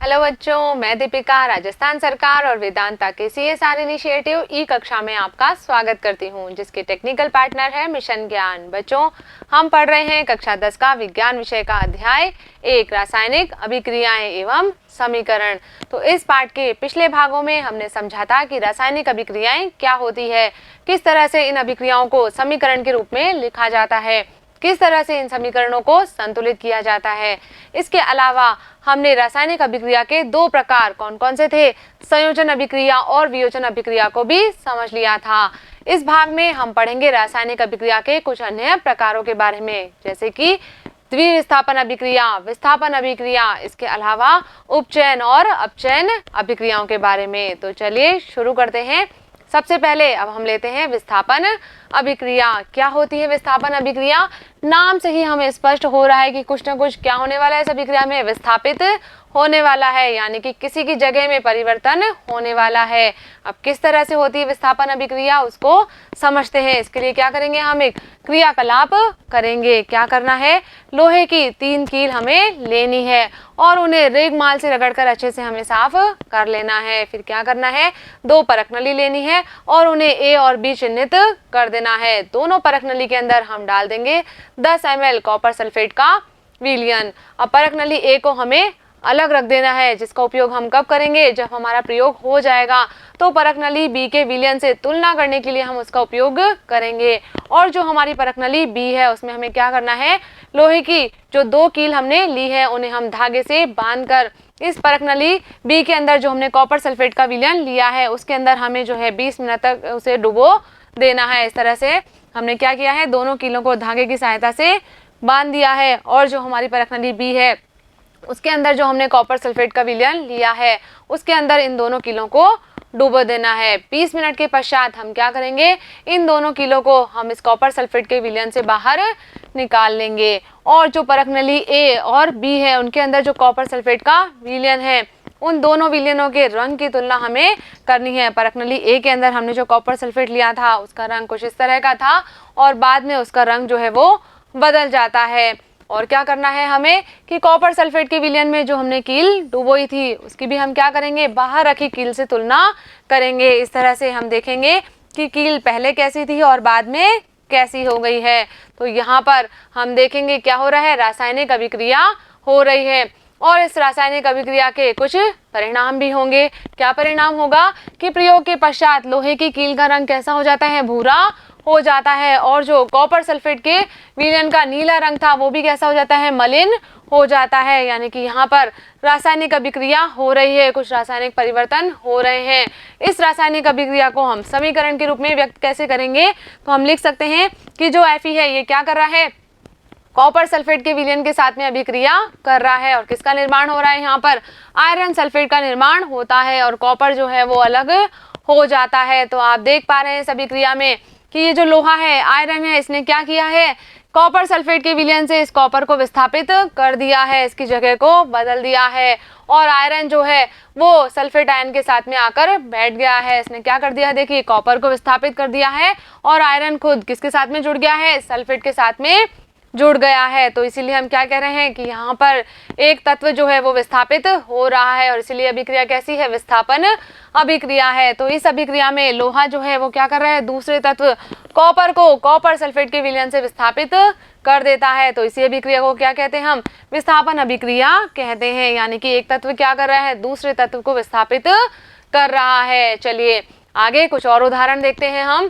Hello बच्चों, मैं दीपिका राजस्थान सरकार और वेदांता के CSR इनिशिएटिव ई कक्षा में आपका स्वागत करती हूं, जिसके टेक्निकल पार्टनर है मिशन ज्ञान। बच्चों, हम पढ़ रहे हैं कक्षा 10 का विज्ञान विषय का अध्याय 1 रासायनिक अभिक्रियाएं एवं समीकरण। तो इस पाठ के पिछले भागों में हमने समझा था कि रासायनिक अभिक्रियाएं क्या होती है, किस तरह से इन अभिक्रियाओं को समीकरण के रूप में लिखा जाता है, किस तरह से इन समीकरणों को संतुलित किया जाता है। इसके अलावा हमने रासायनिक अभिक्रिया के दो प्रकार कौन कौन से थे, संयोजन अभिक्रिया और वियोजन अभिक्रिया को भी समझ लिया था। इस भाग में हम पढ़ेंगे रासायनिक अभिक्रिया के कुछ अन्य प्रकारों के बारे में, जैसे कि द्विविस्थापन अभिक्रिया, विस्थापन अभिक्रिया, इसके अलावा उपचयन और अपचयन अभिक्रियाओं के बारे में। तो चलिए शुरू करते हैं। सबसे पहले अब हम लेते हैं विस्थापन अभिक्रिया। क्या होती है विस्थापन अभिक्रिया? नाम से ही हमें स्पष्ट हो रहा है कि कुछ ना कुछ क्या होने वाला है इस अभिक्रिया में, विस्थापित होने वाला है, यानी कि किसी की जगह में परिवर्तन होने वाला है। अब किस तरह से होती है विस्थापन अभिक्रिया उसको समझते हैं। इसके लिए क्या करेंगे, हम एक क्रियाकलाप करेंगे। क्या करना है, लोहे की 3 कील हमें लेनी है और उन्हें रेगमाल से रगड़कर अच्छे से हमें साफ कर लेना है। फिर क्या करना है, 2 परख नली लेनी है और उन्हें A और B चिन्हित कर देना है। दोनों परख नली के अंदर हम डाल देंगे 10 ml कॉपर सल्फेट का विलयन। अब परख नली A को हमें अलग रख देना है, जिसका उपयोग हम कब करेंगे, जब हमारा प्रयोग हो जाएगा तो परख नली B के विलयन से तुलना करने के लिए हम उसका उपयोग करेंगे। और जो हमारी परख नली B है उसमें हमें क्या करना है, लोहे की जो 2 कील हमने ली है उन्हें हम धागे से बांधकर इस परख नली B के अंदर जो हमने कॉपर सल्फेट का विलयन लिया है उसके अंदर हमें जो है 20 मिनट तक उसे डुबो देना है। इस तरह से हमने क्या किया है, दोनों कीलों को धागे की सहायता से बांध दिया है और जो हमारी परख नली B है उसके अंदर जो हमने कॉपर सल्फेट का विलयन लिया है उसके अंदर इन दोनों कीलों को डुबो देना है। 20 मिनट के पश्चात हम क्या करेंगे, इन दोनों कीलों को हम इस कॉपर सल्फेट के विलयन से बाहर निकाल लेंगे और जो परख नली A और B है उनके अंदर जो कॉपर सल्फेट का विलयन है उन दोनों विलयनों के रंग की तुलना हमें करनी है। परख नली A के अंदर हमने जो कॉपर सल्फेट लिया था उसका रंग कुछ इस तरह का था और बाद में उसका रंग जो है वो बदल जाता है। और क्या करना है हमें कि कॉपर सल्फेट के विलयन में जो हमने कील डुबोई थी उसकी भी हम क्या करेंगे, बाहर रखी कील से तुलना करेंगे। इस तरह से हम देखेंगे कि कील पहले कैसी थी और बाद में कैसी हो गई है। तो यहाँ पर हम देखेंगे क्या हो रहा है, रासायनिक अभिक्रिया हो रही है और इस रासायनिक अभिक्रिया के कुछ परिणाम भी होंगे। क्या परिणाम होगा कि प्रयोग के पश्चात लोहे की कील का रंग कैसा हो जाता है, भूरा हो जाता है और जो कॉपर सल्फेट के विलयन का नीला रंग था वो भी कैसा हो जाता है, मलिन हो जाता है। यानी कि यहाँ पर रासायनिक अभिक्रिया हो रही है, कुछ रासायनिक परिवर्तन हो रहे हैं। इस रासायनिक अभिक्रिया को हम समीकरण के रूप में व्यक्त कैसे करेंगे, तो हम लिख सकते हैं कि जो Fe है ये क्या कर रहा है, कॉपर सल्फेट के विलयन के साथ में अभिक्रिया कर रहा है और किसका निर्माण हो रहा है, यहाँ पर आयरन सल्फेट का निर्माण होता है और कॉपर जो है वो अलग हो जाता है। तो आप देख पा रहे हैं इस अभिक्रिया में कि ये जो लोहा है, आयरन है, इसने क्या किया है, कॉपर सल्फेट के विलयन से इस कॉपर को विस्थापित कर दिया है, इसकी जगह को बदल दिया है और आयरन जो है वो सल्फेट आयन के साथ में आकर बैठ गया है। इसने क्या कर दिया, देखिए कॉपर को विस्थापित कर दिया है और आयरन खुद किसके साथ में जुड़ गया है, सल्फेट के साथ में जुड़ गया है। तो इसीलिए हम क्या कह रहे हैं कि यहाँ पर एक तत्व जो है वो विस्थापित हो रहा है और इसीलिए अभिक्रिया कैसी है, विस्थापन अभिक्रिया है। तो इस अभिक्रिया में लोहा जो है वो क्या कर रहा है, दूसरे तत्व कॉपर को कॉपर सल्फेट के विलयन से विस्थापित कर देता है। तो इसी अभिक्रिया को क्या कहते हैं, हम विस्थापन अभिक्रिया कहते हैं। यानी कि एक तत्व क्या कर रहा है, दूसरे तत्व को विस्थापित कर रहा है। चलिए आगे कुछ और उदाहरण देखते हैं हम।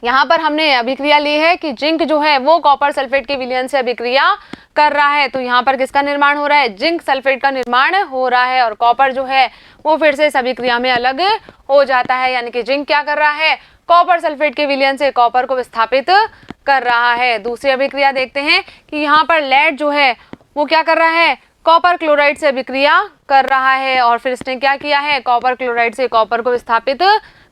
यहाँ पर हमने अभिक्रिया ली है कि जिंक जो है वो कॉपर सल्फेट के विलयन से अभिक्रिया कर रहा है। तो यहाँ पर किसका निर्माण हो रहा है, जिंक सल्फेट का निर्माण हो रहा है और कॉपर जो है वो फिर से इस अभिक्रिया में अलग हो जाता है। यानी कि जिंक क्या कर रहा है, कॉपर सल्फेट के विलयन से कॉपर को विस्थापित कर रहा है। दूसरी अभिक्रिया देखते हैं कि यहाँ पर लेड जो है वो क्या कर रहा है, कॉपर क्लोराइड से अभिक्रिया कर रहा है और फिर इसने क्या किया है, कॉपर क्लोराइड से कॉपर को विस्थापित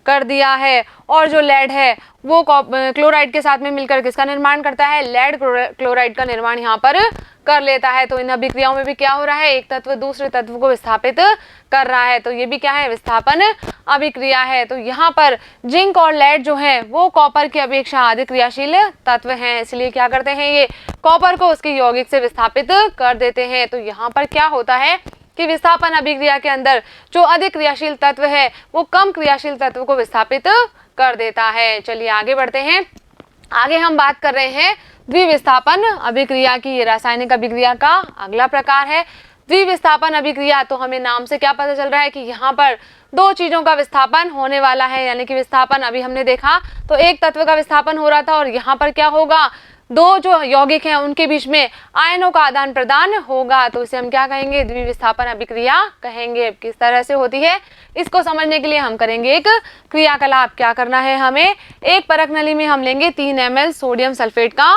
कर दिया है और जो लेड है वो क्लोराइड के साथ में मिलकर किसका निर्माण करता है, लेड क्लोराइड का निर्माण यहाँ पर कर लेता है। तो इन अभिक्रियाओं में भी क्या हो रहा है, एक तत्व दूसरे तत्व को विस्थापित कर रहा है। तो ये भी क्या है, विस्थापन अभिक्रिया है। तो यहाँ पर जिंक और लेड जो है वो कॉपर की अपेक्षा अधिक क्रियाशील तत्व हैं, इसलिए क्या करते हैं, ये कॉपर को उसके यौगिक से विस्थापित कर देते हैं। तो यहाँ पर क्या होता है कि विस्थापन अभिक्रिया के अंदर जो अधिक क्रियाशील तत्व है वो कम क्रियाशील तत्व को विस्थापित कर देता है। चलिए आगे बढ़ते हैं। आगे हम बात कर रहे हैं द्विविस्थापन अभिक्रिया की। ये रासायनिक अभिक्रिया का अगला प्रकार है द्विविस्थापन अभिक्रिया। तो हमें नाम से क्या पता चल रहा है कि यहाँ पर दो चीजों का विस्थापन होने वाला है, यानी कि विस्थापन अभी हमने देखा तो एक तत्व का विस्थापन हो रहा था और यहाँ पर क्या होगा, दो जो यौगिक हैं उनके बीच में आयनों का आदान प्रदान होगा। तो इसे हम क्या कहेंगे, द्विविस्थापन अभिक्रिया कहेंगे। किस तरह से होती है इसको समझने के लिए हम करेंगे एक क्रियाकलाप। क्या करना है हमें, एक परख नली में हम लेंगे 3 ml सोडियम सल्फेट का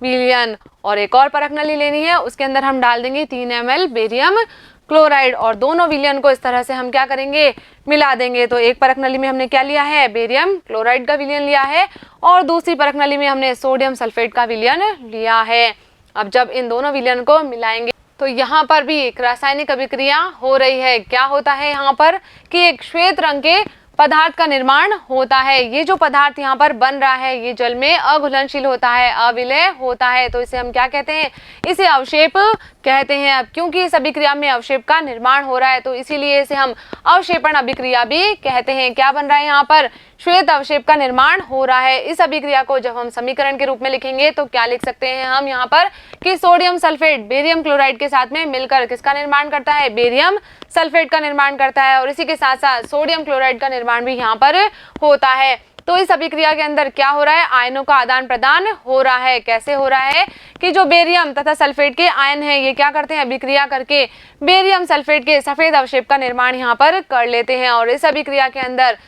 विलयन और एक और परख नली लेनी है, उसके अंदर हम डाल देंगे 3 ml बेरियम क्लोराइड और दोनों विलयन को इस तरह से हम क्या करेंगे, मिला देंगे। तो एक परख नली में हमने क्या लिया है, बेरियम क्लोराइड का विलयन लिया है और दूसरी परख नली में हमने सोडियम सल्फेट का विलयन लिया है। अब जब इन दोनों विलयन को मिलाएंगे तो यहाँ पर भी एक रासायनिक अभिक्रिया हो रही है। क्या होता है यहाँ पर कि एक श्वेत रंग के पदार्थ का निर्माण होता है। ये जो पदार्थ यहाँ पर बन रहा है ये जल में अघुलनशील होता है, अविलय होता है। तो इसे हम क्या कहते हैं, इसे अवक्षेप कहते हैं। अब क्योंकि इस अभिक्रिया में अवक्षेप का निर्माण हो रहा है तो इसीलिए इसे हम अवक्षेपण अभिक्रिया भी कहते हैं। क्या बन रहा है यहाँ पर, श्वेत अवक्षेप का निर्माण हो रहा है। इस अभिक्रिया को जब हम समीकरण के रूप में लिखेंगे तो क्या लिख सकते हैं हम यहाँ पर कि सोडियम सल्फेट बेरियम क्लोराइड के साथ में मिलकर किसका निर्माण करता है, बेरियम सल्फेट का निर्माण करता है और इसी के साथ साथ सोडियम क्लोराइड का निर्माण भी यहाँ पर होता है। तो इस अभिक्रिया के अंदर क्या हो रहा है, आयनों का आदान प्रदान हो रहा है। कैसे हो रहा है कि जो बेरियम तथा सल्फेट के आयन हैं ये क्या करते हैं, अभिक्रिया करके बेरियम सल्फेट के सफेद अवक्षेप का निर्माण यहाँ पर कर लेते हैं और इस अभिक्रिया के अंदर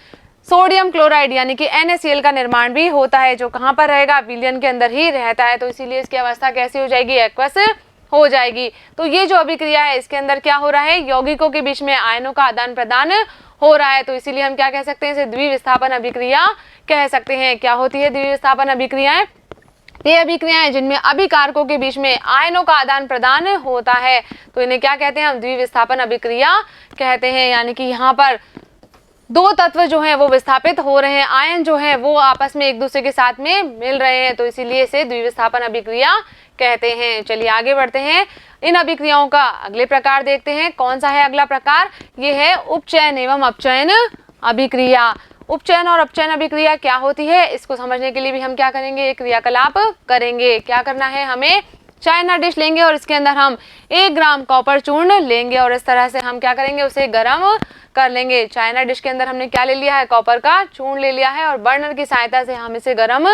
सोडियम क्लोराइड यानी कि NaCl का निर्माण भी होता है जो कहाँ पर रहेगा, विलयन के अंदर ही रहता है। तो इसीलिए इसकी अवस्था कैसी हो जाएगी, एक्वस हो जाएगी। तो ये जो अभिक्रिया है इसके अंदर क्या हो रहा है, यौगिकों के बीच में आयनों का आदान प्रदान हो रहा है। तो इसीलिए हम क्या कह सकते हैं, इसे द्विविस्थापन अभिक्रिया कह सकते हैं। क्या होती है द्विविस्थापन अभिक्रियाएं, ये अभिक्रियाएं जिनमें अभिकारकों के बीच में आयनों का आदान प्रदान होता है तो इन्हें क्या कहते हैं, हम द्विविस्थापन अभिक्रिया कहते हैं। यानी कि यहाँ पर दो तत्व जो हैं वो विस्थापित हो रहे हैं, आयन जो है वो आपस में एक दूसरे के साथ में मिल रहे हैं तो इसीलिए इसे द्विविस्थापन अभिक्रिया कहते हैं। चलिए आगे बढ़ते हैं, इन अभिक्रियाओं का अगले प्रकार देखते हैं। कौन सा है अगला प्रकार, ये है उपचयन एवं अपचयन अभिक्रिया। उपचयन और अपचयन अभिक्रिया क्या होती है इसको समझने के लिए भी हम क्या करेंगे, एक क्रियाकलाप करेंगे। क्या करना है, हमें चाइना डिश लेंगे और इसके अंदर हम 1 ग्राम कॉपर चूर्ण लेंगे और इस तरह से हम क्या करेंगे, उसे गर्म कर लेंगे। चाइना डिश के अंदर हमने क्या ले लिया है, कॉपर का चूर्ण ले लिया है और बर्नर की सहायता से हम इसे गर्म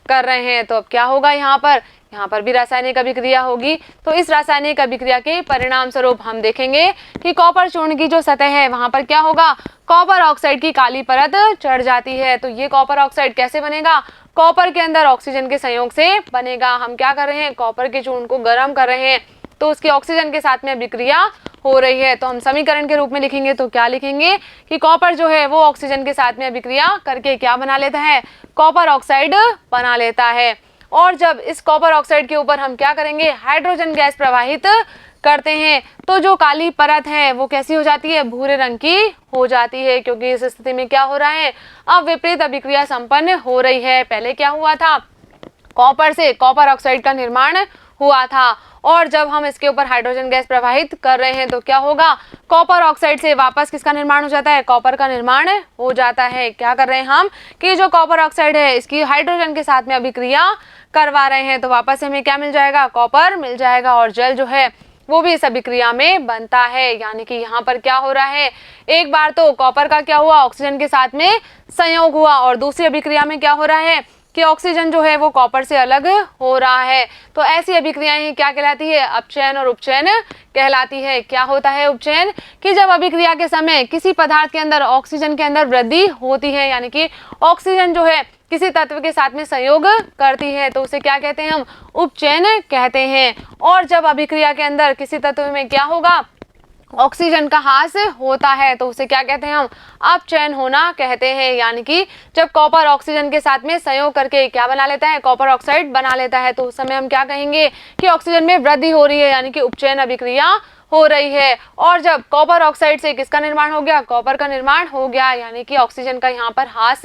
कर रहे हैं। तो अब क्या होगा, यहाँ पर भी रासायनिक अभिक्रिया होगी। तो इस रासायनिक अभिक्रिया के परिणाम स्वरूप हम देखेंगे कि कॉपर चूर्ण की जो सतह है वहां पर क्या होगा, कॉपर ऑक्साइड की काली परत चढ़ जाती है। तो ये कॉपर ऑक्साइड कैसे बनेगा, कॉपर के अंदर ऑक्सीजन के संयोग से बनेगा। हम क्या कर रहे हैं, कॉपर के चूर्ण को गर्म कर रहे हैं तो उसके ऑक्सीजन के साथ में अभिक्रिया हो रही है। तो हम समीकरण के रूप में लिखेंगे तो क्या लिखेंगे कि कॉपर जो है वो ऑक्सीजन के साथ में अभिक्रिया करके क्या बना लेता है, कॉपर ऑक्साइड बना लेता है। और जब इस कॉपर ऑक्साइड के ऊपर हम क्या करेंगे, हाइड्रोजन गैस प्रवाहित करते हैं तो जो काली परत है वो कैसी हो जाती है, भूरे रंग की हो जाती है। क्योंकि इस स्थिति में क्या हो रहा है, अब विपरीत अभिक्रिया संपन्न हो रही है। पहले क्या हुआ था, कॉपर से कॉपर ऑक्साइड का निर्माण हुआ था और जब हम इसके ऊपर हाइड्रोजन गैस प्रवाहित कर रहे हैं तो क्या होगा, कॉपर ऑक्साइड से वापस किसका निर्माण हो जाता है, कॉपर का निर्माण हो जाता है। क्या कर रहे हैं हम कि जो कॉपर ऑक्साइड है इसकी हाइड्रोजन के साथ में अभिक्रिया करवा रहे हैं तो वापस से हमें क्या मिल जाएगा, कॉपर मिल जाएगा और जल जो है वो भी इस अभिक्रिया में बनता है। यानी कि यहाँ पर क्या हो रहा है, एक बार तो कॉपर का क्या हुआ, ऑक्सीजन के साथ में संयोग हुआ और दूसरी अभिक्रिया में क्या हो रहा है कि ऑक्सीजन जो है वो कॉपर से अलग हो रहा है। तो ऐसी अभिक्रियाएं क्या कहलाती है, अपचयन और उपचयन कहलाती है। क्या होता है उपचयन, कि जब अभिक्रिया के समय किसी पदार्थ के अंदर ऑक्सीजन के अंदर वृद्धि होती है, यानी कि ऑक्सीजन जो है किसी तत्व के साथ में संयोग करती है तो उसे क्या कहते हैं, हम उपचयन कहते हैं। और जब अभिक्रिया के अंदर किसी तत्व में क्या होगा, ऑक्सीजन का ह्रास होता है तो उसे क्या कहते हैं, हम अपचयन होना कहते हैं। यानी कि जब कॉपर ऑक्सीजन के साथ में संयोग करके क्या बना लेता है, कॉपर ऑक्साइड बना लेता है तो उस समय हम क्या कहेंगे कि ऑक्सीजन में वृद्धि हो रही है, यानी कि उपचयन अभिक्रिया हो रही है। और जब कॉपर ऑक्साइड से किसका निर्माण हो गया, कॉपर का निर्माण हो गया, यानी कि ऑक्सीजन का यहाँ पर ह्रास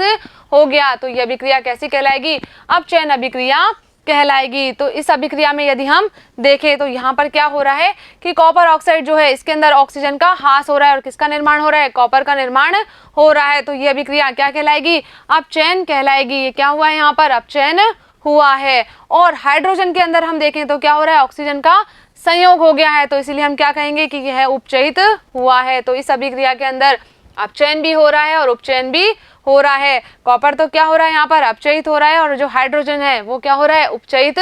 हो गया तो यह अभिक्रिया कैसी कहलाएगी, अपचयन अभिक्रिया कहलाएगी। तो इस अभिक्रिया में यदि हम देखें तो यहाँ पर क्या हो रहा है कि कॉपर ऑक्साइड जो है इसके अंदर ऑक्सीजन का ह्रास हो रहा है और किसका निर्माण हो रहा है, कॉपर का निर्माण हो रहा है। तो ये अभिक्रिया क्या कहलाएगी, अपचयन कहलाएगी। ये क्या हुआ है, यहाँ पर अपचयन हुआ है। और हाइड्रोजन के अंदर हम देखें तो क्या हो रहा है, ऑक्सीजन का संयोग हो गया है, तो इसीलिए हम क्या कहेंगे कि यह उपचयित हुआ है। तो इस अभिक्रिया के अंदर अपचयन भी हो रहा है और उपचयन भी हो रहा है। कॉपर तो क्या हो रहा है, यहाँ पर अपचयित हो रहा है और जो हाइड्रोजन है वो क्या हो रहा है, उपचयित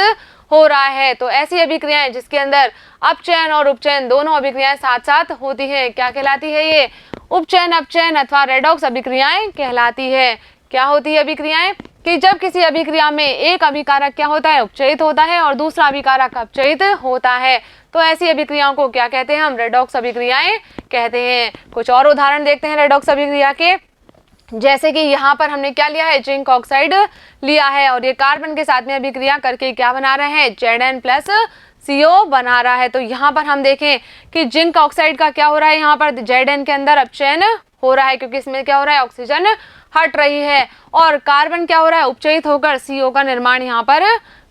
हो रहा है। तो ऐसी अभिक्रियाएं जिसके अंदर अपचयन और उपचयन दोनों अभिक्रियाएं साथ साथ होती है क्या कहलाती है, ये उपचयन अपचयन अथवा रेडॉक्स अभिक्रियाएं कहलाती है। क्या होती है अभिक्रियाएं कि जब किसी अभिक्रिया में एक अभिकारक क्या होता है, उपचयित होता है और दूसरा अभिकारक अपचयित होता है। तो ऐसी अभिक्रियाओं को क्या कहते हैं, हम रेडॉक्स अभिक्रियाएं कहते हैं। कुछ और उदाहरण देखते हैं रेडॉक्स अभिक्रिया के। जैसे कि यहाँ पर हमने क्या लिया है, जिंक ऑक्साइड लिया है और ये कार्बन के साथ में अभिक्रिया करके क्या बना रहे हैं, Zn+CO बना रहा है। तो यहाँ पर हम देखें कि जिंक ऑक्साइड का क्या हो रहा है, यहाँ पर Zn के अंदर अपचयन हो रहा है क्योंकि इसमें क्या हो रहा है, ऑक्सीजन हट रही है और कार्बन क्या हो रहा है, उपचयित होकर CO का निर्माण यहाँ पर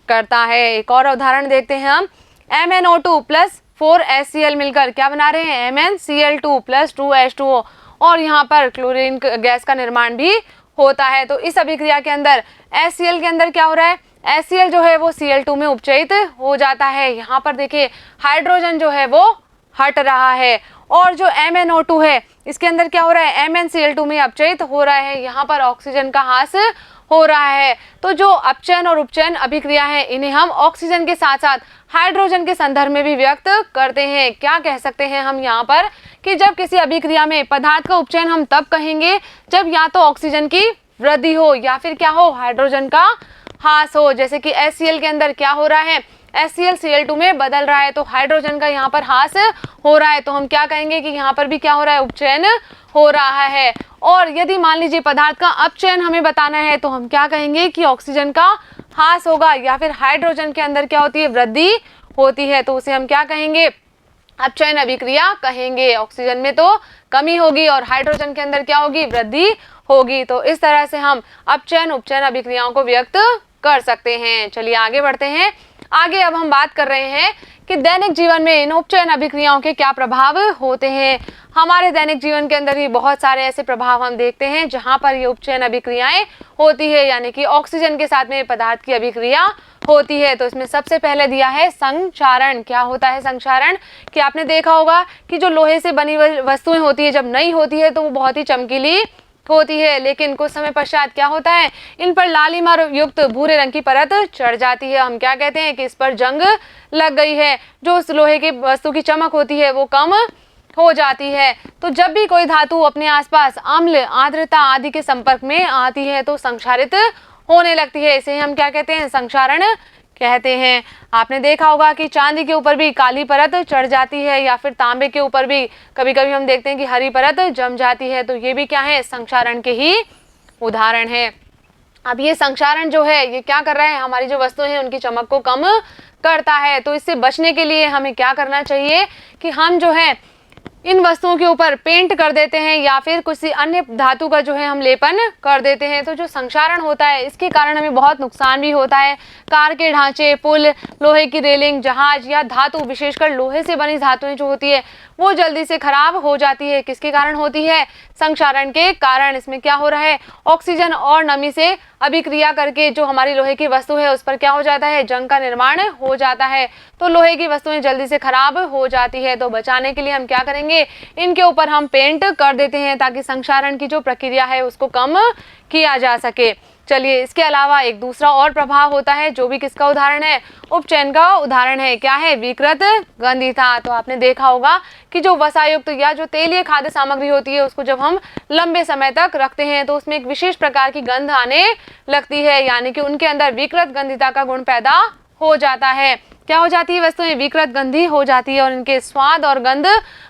करता है। एक और उदाहरण देखते हैं हम, MnO2 + 4HCl मिलकर क्या बना रहे हैं, MnCl2 + 2H2O और यहाँ पर क्लोरीन गैस का निर्माण भी होता है। तो इस अभिक्रिया के अंदर HCl के अंदर क्या हो रहा है, HCl जो है वो Cl2 में उपचयित हो जाता है। यहाँ पर देखिए हाइड्रोजन जो है वो हट रहा है और जो MnO2 है इसके अंदर क्या हो रहा है, MnCl2 में अपचयित हो रहा है। यहाँ पर ऑक्सीजन का ह्रास हो रहा है। तो जो अपचयन और उपचयन अभिक्रिया है इन्हें हम ऑक्सीजन के साथ साथ हाइड्रोजन के संदर्भ में भी व्यक्त करते हैं। क्या कह सकते हैं हम यहाँ पर कि जब किसी अभिक्रिया में पदार्थ का उपचयन हम तब कहेंगे जब या तो ऑक्सीजन की वृद्धि हो या फिर क्या हो, हाइड्रोजन का ह्रास हो। जैसे कि HCl के अंदर क्या हो रहा है, HCl Cl2 में बदल रहा है तो हाइड्रोजन का यहाँ पर ह्रास हो रहा है। तो हम क्या कहेंगे कि यहाँ पर भी क्या हो रहा है, उपचयन हो रहा है। और यदि मान लीजिए पदार्थ का अपचयन हमें बताना है तो हम क्या कहेंगे कि ऑक्सीजन का ह्रास होगा या फिर हाइड्रोजन के अंदर क्या होती है, वृद्धि होती है। तो उसे हम क्या कहेंगे, अपचयन अभिक्रिया कहेंगे। ऑक्सीजन में तो कमी होगी और हाइड्रोजन के अंदर क्या होगी, वृद्धि होगी। तो इस तरह से हम अपचयन उपचयन अभिक्रियाओं को व्यक्त कर सकते हैं। चलिए आगे बढ़ते हैं। आगे अब हम बात कर रहे हैं कि दैनिक जीवन में इन उपचयन अभिक्रियाओं के क्या प्रभाव होते हैं। हमारे दैनिक जीवन के अंदर ही बहुत सारे ऐसे प्रभाव हम देखते हैं जहां पर ये उपचयन अभिक्रियाएं होती है, यानी कि ऑक्सीजन के साथ में पदार्थ की अभिक्रिया होती है। तो इसमें सबसे पहले दिया है संक्षारण। क्या होता है संक्षारण, कि आपने देखा होगा कि जो लोहे से बनी वस्तुएं होती है जब नई होती है तो वो बहुत ही चमकीली होती है, लेकिन कुछ समय पश्चात क्या होता है, इन पर लालिमा युक्त भूरे रंग की परत चढ़ जाती है। हम क्या कहते हैं कि इस पर जंग लग गई है, जो उस लोहे की वस्तु की चमक होती है वो कम हो जाती है। तो जब भी कोई धातु अपने आसपास अम्ल आर्द्रता आदि के संपर्क में आती है तो संक्षारित होने लगती है। इसे हम क्या कहते हैं, संक्षारण कहते हैं। आपने देखा होगा कि चांदी के ऊपर भी काली परत चढ़ जाती है या फिर तांबे के ऊपर भी कभी कभी हम देखते हैं कि हरी परत जम जाती है। तो ये भी क्या है, संक्षारण के ही उदाहरण है। अब ये संक्षारण जो है ये क्या कर रहा है, हमारी जो वस्तुएं हैं उनकी चमक को कम करता है। तो इससे बचने के लिए हमें क्या करना चाहिए कि हम जो है इन वस्तुओं के ऊपर पेंट कर देते हैं या फिर किसी अन्य धातु का जो है हम लेपन कर देते हैं। तो जो संक्षारण होता है इसके कारण हमें बहुत नुकसान भी होता है। कार के ढांचे, पुल, लोहे की रेलिंग, जहाज या धातु, विशेषकर लोहे से बनी धातुएं जो होती है वो जल्दी से खराब हो जाती है। किसके कारण होती है, संक्षारण के कारण। इसमें क्या हो रहा है, ऑक्सीजन और नमी से अभिक्रिया करके जो हमारी लोहे की वस्तु है उस पर क्या हो जाता है, जंग का निर्माण हो जाता है। तो लोहे की वस्तुएं जल्दी से खराब हो जाती है। तो बचाने के लिए हम क्या करेंगे, इनके ऊपर हम पेंट कर देते हैं ताकि संक्षारण की जो प्रक्रिया है उसको कम किया जा सके। चलिए इसके अलावा एक दूसरा और प्रभाव होता है जो भी किसका उदाहरण है, उपचयन का उदाहरण है। क्या है, विकृत गंधिता। तो आपने देखा होगा कि जो वसायुक्त या जो तेलीय खाद्य सामग्री होती है उसको जब हम लंबे समय तक रखते हैं तो उसमें एक विशेष प्रकार की गंध आने लगती है, यानी कि उनके अंदर विकृत गंधिता का गुण पैदा हो जाता है। क्या हो जाती है, वस्तुएं विकृत गंधी हो जाती है और इनके स्वाद और गंध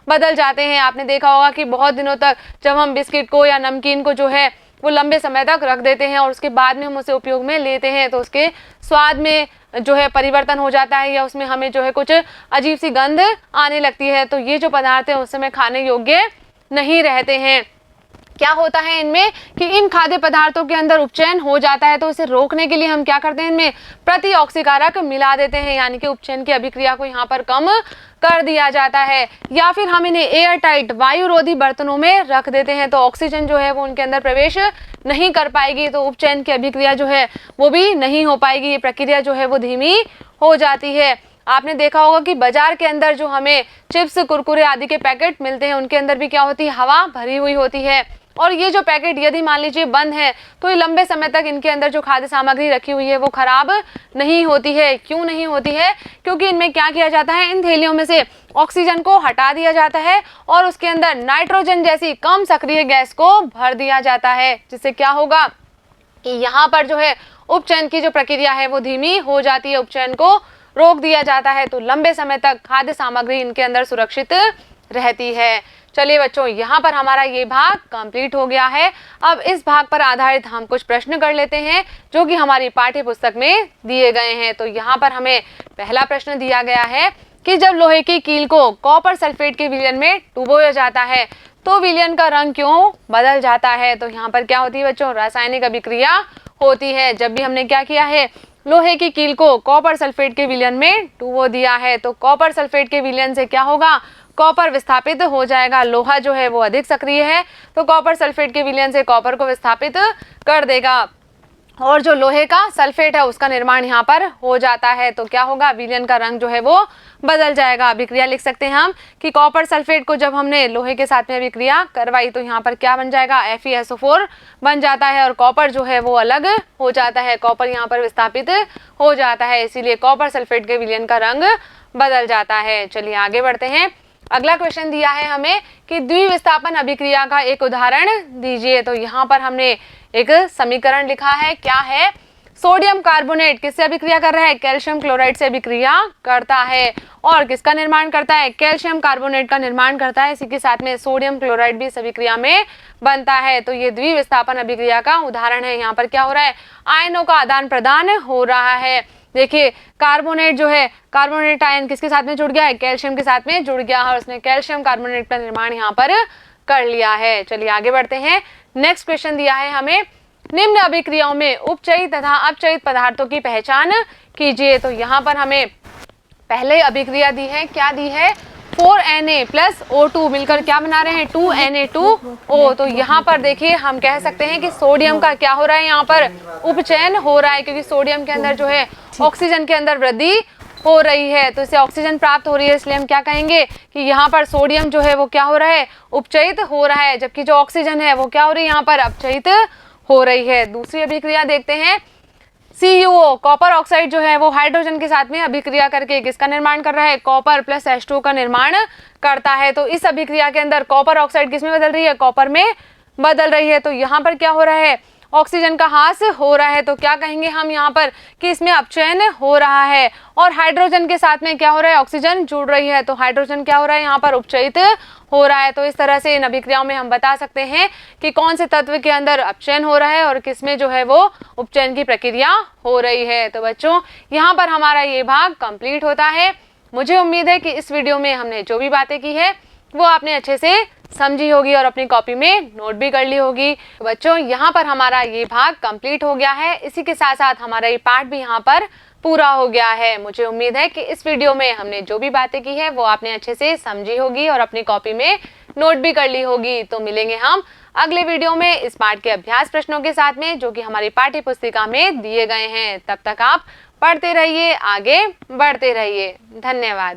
बदल जाते हैं। आपने देखा होगा कि बहुत दिनों तक जब हम बिस्किट को या नमकीन को जो है वो लंबे समय तक रख देते हैं और उसके बाद में हम उसे उपयोग में लेते हैं तो उसके स्वाद में जो है परिवर्तन हो जाता है या उसमें हमें जो है कुछ अजीब सी गंध आने लगती है। तो ये जो पदार्थ है उस समय खाने योग्य नहीं रहते हैं। क्या होता है इनमें कि इन खाद्य पदार्थों के अंदर उपचयन हो जाता है, तो इसे रोकने के लिए हम क्या करते हैं, इनमें प्रति ऑक्सीकारक मिला देते हैं, यानी कि उपचयन की अभिक्रिया को यहाँ पर कम कर दिया जाता है। या फिर हम इन्हें एयर टाइट वायुरोधी बर्तनों में रख देते हैं, तो ऑक्सीजन जो है वो उनके अंदर प्रवेश नहीं कर पाएगी, तो उपचयन की अभिक्रिया जो है वो भी नहीं हो पाएगी, ये प्रक्रिया जो है वो धीमी हो जाती है। आपने देखा होगा कि बाजार के अंदर जो हमें चिप्स, कुरकुरे आदि के पैकेट मिलते हैं, उनके अंदर भी क्या होती है, हवा भरी हुई होती है। और ये जो पैकेट यदि मान लीजिए बंद है, तो ये लंबे समय तक इनके अंदर जो खाद्य सामग्री रखी हुई है वो खराब नहीं होती है। क्यों नहीं होती है? क्योंकि इनमें क्या किया जाता है, इन थैलियों में से ऑक्सीजन को हटा दिया जाता है और उसके अंदर नाइट्रोजन जैसी कम सक्रिय गैस को भर दिया जाता है, जिससे क्या होगा कि यहाँ पर जो है उपचयन की जो प्रक्रिया है वो धीमी हो जाती है, उपचयन को रोक दिया जाता है, तो लंबे समय तक खाद्य सामग्री इनके अंदर सुरक्षित रहती है। चलिए बच्चों, यहाँ पर हमारा ये भाग कंप्लीट हो गया है। अब इस भाग पर आधारित हम कुछ प्रश्न कर लेते हैं जो कि हमारी पाठ्य पुस्तक में दिए गए हैं। तो यहाँ पर हमें पहला प्रश्न दिया गया है कि जब लोहे की कील को कॉपर सल्फेट के विलयन में डुबोया जाता है तो विलयन का रंग क्यों बदल जाता है? तो यहाँ पर क्या होती है बच्चों, रासायनिक अभिक्रिया होती है। जब भी हमने क्या किया है, लोहे की कील को कॉपर सल्फेट के विलयन में डुबो दिया है, तो कॉपर सल्फेट के विलयन से क्या होगा, कॉपर विस्थापित हो जाएगा। लोहा जो है वो अधिक सक्रिय है, तो कॉपर सल्फेट के विलयन से कॉपर को विस्थापित कर देगा और जो लोहे का सल्फेट है उसका निर्माण यहाँ पर हो जाता है, तो क्या होगा, विलयन का रंग जो है वो बदल जाएगा। अभिक्रिया लिख सकते हैं हम कि कॉपर सल्फेट को जब हमने लोहे के साथ में अभिक्रिया करवाई तो यहाँ पर क्या बन जाएगा, FeSO4 बन जाता है और कॉपर जो है वो अलग हो जाता है, कॉपर यहाँ पर विस्थापित हो जाता है, इसीलिए कॉपर सल्फेट के विलयन का रंग बदल जाता है। चलिए आगे बढ़ते हैं। अगला क्वेश्चन दिया है हमें कि द्विविस्थापन अभिक्रिया का एक उदाहरण दीजिए। तो यहाँ पर हमने एक समीकरण लिखा है, क्या है, सोडियम कार्बोनेट किससे अभिक्रिया कर रहा है, कैल्शियम क्लोराइड से अभिक्रिया करता है और किसका निर्माण करता है, कैल्शियम कार्बोनेट का निर्माण करता है, इसी के साथ में सोडियम क्लोराइड भी इस अभिक्रिया में बनता है। तो ये द्विविस्थापन अभिक्रिया का उदाहरण है। यहाँ पर क्या हो रहा है, आयनों का आदान प्रदान हो रहा है। देखिए कार्बोनेट जो है, कार्बोनेट आयन किसके साथ में जुड़ गया है, कैल्शियम के साथ में जुड़ गया है और उसने कैल्शियम कार्बोनेट का निर्माण यहाँ पर कर लिया है। चलिए आगे बढ़ते हैं। नेक्स्ट क्वेश्चन दिया है हमें, निम्न अभिक्रियाओं में उपचयित तथा अपचयित पदार्थों की पहचान कीजिए। तो यहाँ पर हमें पहले अभिक्रिया दी है, क्या दी है, 4Na प्लस O2 मिलकर क्या बना रहे हैं, 2Na2O। तो यहाँ पर देखिए हम कह सकते हैं कि सोडियम का क्या हो रहा है, यहाँ पर उपचयन हो रहा है, क्योंकि सोडियम के अंदर जो है ऑक्सीजन के अंदर वृद्धि हो रही है, तो इसे ऑक्सीजन प्राप्त हो रही है, इसलिए हम क्या कहेंगे कि यहाँ पर सोडियम जो है वो क्या हो रहा है, उपचयित हो रहा है, जबकि जो ऑक्सीजन है वो क्या हो रही है, यहाँ पर अपचयित हो रही है। दूसरी अभिक्रिया देखते हैं, CuO कॉपर ऑक्साइड जो है वो हाइड्रोजन के साथ में अभिक्रिया करके किसका निर्माण कर रहा है, कॉपर प्लस H2 का निर्माण करता है। तो इस अभिक्रिया के अंदर कॉपर ऑक्साइड किस में बदल रही है, कॉपर में बदल रही है। तो यहाँ पर क्या हो रहा है, ऑक्सीजन का ह्रास हो रहा है, तो क्या कहेंगे हम यहाँ पर कि इसमें अपचयन हो रहा है और हाइड्रोजन के साथ में क्या हो रहा है, ऑक्सीजन जुड़ रही है, तो हाइड्रोजन क्या हो रहा है, यहाँ पर उपचयित हो रहा है। तो इस तरह से इन अभिक्रियाओं में हम बता सकते हैं कि कौन से तत्व के अंदर अपचयन हो रहा है और किसमें जो है वो उपचयन की प्रक्रिया हो रही है। तो बच्चों यहाँ पर हमारा ये भाग कंप्लीट होता है। मुझे उम्मीद है कि इस वीडियो में हमने जो भी बातें की है वो आपने अच्छे से समझी होगी और अपनी कॉपी में नोट भी कर ली होगी। तो बच्चों यहाँ पर हमारा ये भाग कंप्लीट हो गया है, इसी के साथ साथ हमारा ये पार्ट भी यहाँ पर पूरा हो गया है। मुझे उम्मीद है कि इस वीडियो में हमने जो भी बातें की है वो आपने अच्छे से समझी होगी और अपनी कॉपी में नोट भी कर ली होगी। तो मिलेंगे हम अगले वीडियो में इस पाठ के अभ्यास प्रश्नों के साथ में, जो कि हमारी पाठ्य पुस्तिका में दिए गए हैं। तब तक आप पढ़ते रहिए, आगे बढ़ते रहिए। धन्यवाद।